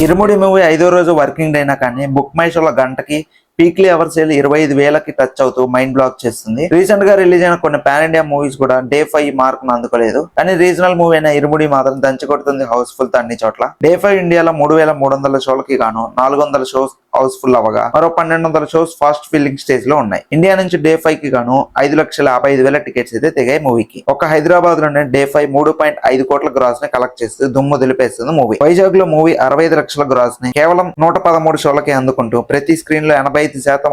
ఇరుముడి movie 5వ రోజు working day అయినా కానీ బుక్ మై షోలో గంటకి వీక్లీ అవర్ సేల్ 25,000కి టచ్ అవుతూ మైండ్ బ్లాక్ చేస్తుంది. రీసెంట్ గా రిలీజ్ అయిన కొన్ని పాన్ ఇండియా మూవీస్ కూడా డే 5 మార్క్ ను అందుకోలేదు. కానీ రీజనల్ మూవీ అయిన ఇరుముడి మాత్రం దంచుకొడుతుంది హౌస్ఫుల్ తో అన్ని చోట్ల. డే 5 ఇండియాలో 3,300 షోలకి గాను 400 షోస్ హౌస్ఫుల్ అవగా మరో 1,200 షోస్ ఫాస్ట్ ఫిల్లింగ్ స్టేజ్ లో ఉన్నాయి. ఇండియా నుంచి డే 5 కి గాను 5,55,000 టికెట్స్ అయితే తెగాయి మూవీకి. ఒక హైదరాబాద్ లోనే డే 5 3.5 కోట్ల గ్రాస్ ని కలెక్ట్ చేస్తూ దుమ్ము దులిపేస్తుంది మూవీ. వైజాగ్ లో మూవీ 65 లక్షల గ్రాస్ ని కేవలం 113 షోలకి అందుకుంటూ ప్రతి స్క్రీన్ లో 85%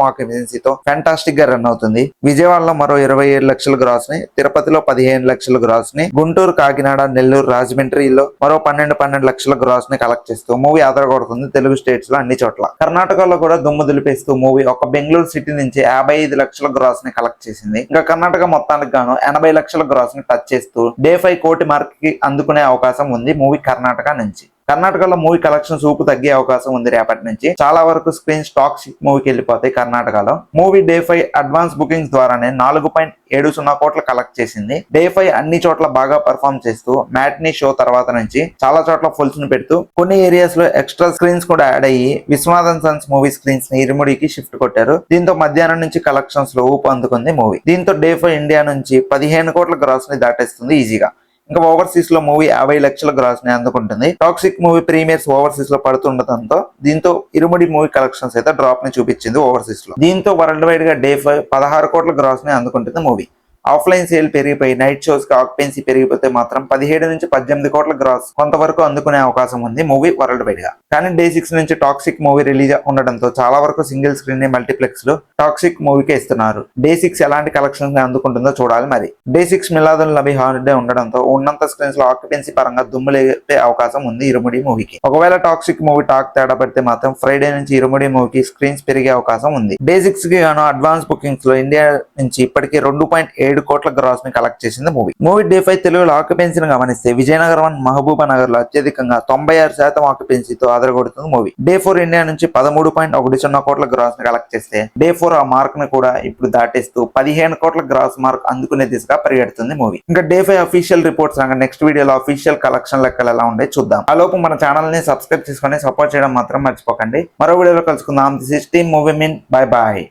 ఆక్యుపెన్సీతో ఫ్యాంటాస్టిక్ గా రన్ అవుతుంది. విజయవాడలో మరో 27 లక్షల గ్రాస్ ని, తిరుపతిలో 15 లక్షల గ్రాస్ ని, గుంటూరు, కాకినాడ, నెల్లూరు, రాజమండ్రిలో మరో 12 లక్షల గ్రాస్ ని కలెక్ట్ చేస్తూ మూవీ ఆదరగొడుతుంది తెలుగు స్టేట్స్ లో అన్ని చోట్ల. కర్ణాటకలో కూడా దుమ్ము దులిపేస్తూ మూవీ ఒక బెంగళూరు సిటీ నుంచి 55 లక్షల గ్రాస్ ని కలెక్ట్ చేసింది. ఇంకా కర్ణాటక మొత్తానికి గాను 80 లక్షల గ్రాస్ ని టచ్ చేస్తూ డే 5 కోటి మార్క్ కి అందుకునే అవకాశం ఉంది మూవీ కర్ణాటక నుంచి. కర్ణాటకలో మూవీ కలెక్షన్ ఊపు తగ్గే అవకాశం ఉంది రేపటి నుంచి. చాలా వరకు స్క్రీన్ స్టాక్స్ మూవీకి వెళ్ళిపోతాయి. కర్ణాటకలో మూవీ డే 5 అడ్వాన్స్ బుకింగ్స్ ద్వారానే 4.70 కోట్లు కలెక్ట్ చేసింది. డే 5 అన్ని చోట్ల బాగా పర్ఫామ్ చేస్తూ మ్యాట్నీ షో తర్వాత నుంచి చాలా చోట్ల ఫుల్స్ ని పెడుతూ కొన్ని ఏరియాస్ లో ఎక్స్ట్రా స్క్రీన్స్ కూడా యాడ్ అయ్యి విశ్వనాథన్ సన్స్ మూవీ స్క్రీన్స్ ని ఇరుముడికి షిఫ్ట్ కొట్టారు. దీంతో మధ్యాహ్నం నుంచి కలెక్షన్స్ లో ఊపు అందుకుంది మూవీ. దీంతో డే 5 ఇండియా నుంచి 15 కోట్ల గ్రాస్ ని దాటేస్తుంది ఈజీగా. ఇంకా ఓవర్సీస్ లో మూవీ 50 లక్షల గ్రాస్ ని అందుకుంటుంది. టాక్సిక్ మూవీ ప్రీమియర్స్ ఓవర్సీస్ లో పడుతుండటంతో దీంతో ఇరుముడి మూవీ కలెక్షన్స్ అయితే డ్రాప్ ని చూపించింది ఓవర్సీస్ లో. దీంతో వరల్డ్ వైడ్ గా డే 5 16 కోట్ల గ్రాస్ ని అందుకుంటుంది మూవీ. ఆఫ్లైన్ సేల్ పెరిగిపోయి నైట్ షోస్ కి ఆక్యుపెన్సీ పెరిగిపోతే మాత్రం 17 నుంచి 18 కోట్ల గ్రాస్ కొంతవరకు అందుకునే అవకాశం ఉంది మూవీ వరల్డ్ వైడ్ గా. కానీ డే 6 నుంచి టాక్సిక్ మూవీ రిలీజ్ ఉండడంతో చాలా వరకు సింగిల్ స్క్రీన్ ని మల్టీప్లెక్స్ లో టాక్సిక్ మూవీకి ఇస్తున్నారు. డే 6 ఎలాంటి కలెక్షన్స్ ని అందుకుంటుందో చూడాలి మరి. డే 6 మిలాదుల్ నబీ హాలిడే ఉండడంతో ఉన్నంత స్క్రీన్స్ లో ఆక్యుపెన్సీ పరంగా దుమ్ము లేపే అవకాశం ఉంది ఇరుముడి మూవీకి. ఒకవేళ టాక్సిక్ మూవీ టాక్ తేడా పడితే మాత్రం ఫ్రైడే నుంచి ఇరుముడి మూవీకి స్క్రీన్స్ పెరిగే అవకాశం ఉంది. డే 6 కి గాను అడ్వాన్స్ బుకింగ్స్ లో ఇండియా నుంచి ఇప్పటికీ 2.7 కోట్ల గ్రాస్ ని కలెక్ట్ చేసింది మూవీ. మూవీ డే 5 తెలుగులో ఆక్యుపెన్సీని గమనిస్తే విజయనగరం, మహబూబా నగర్ లో అత్యధికంగా 96% ఆక్యుపెన్సీతో ఆదరగొడుతుంది మూవీ. డే 4 ఇండియా నుంచి 13.10 కోట్ల గ్రాస్ ని కలెక్ట్ చేస్తే డే 4 ఆ మార్క్ ని కూడా ఇప్పుడు దాటేస్తూ 15 కోట్ల గ్రాస్ మార్క్ అందుకునే దిశగా పరిగెడుతుంది మూవీ. ఇంకా డే 5 అఫీషియల్ రిపోర్ట్స్ అనగా నెక్స్ట్ వీడియోలో అఫీషియల్ కలెక్షన్ లెక్కలు ఎలా ఉండే చూద్దాం. ఆ లోపు మన ఛానల్ ని సబ్స్క్రైబ్ చేసుకొని సపోర్ట్ చేయడం మాత్రం మర్చిపోకండి. మరో వీడియోలో కలుసుకుందాం. This is team movie mean. Bye bye.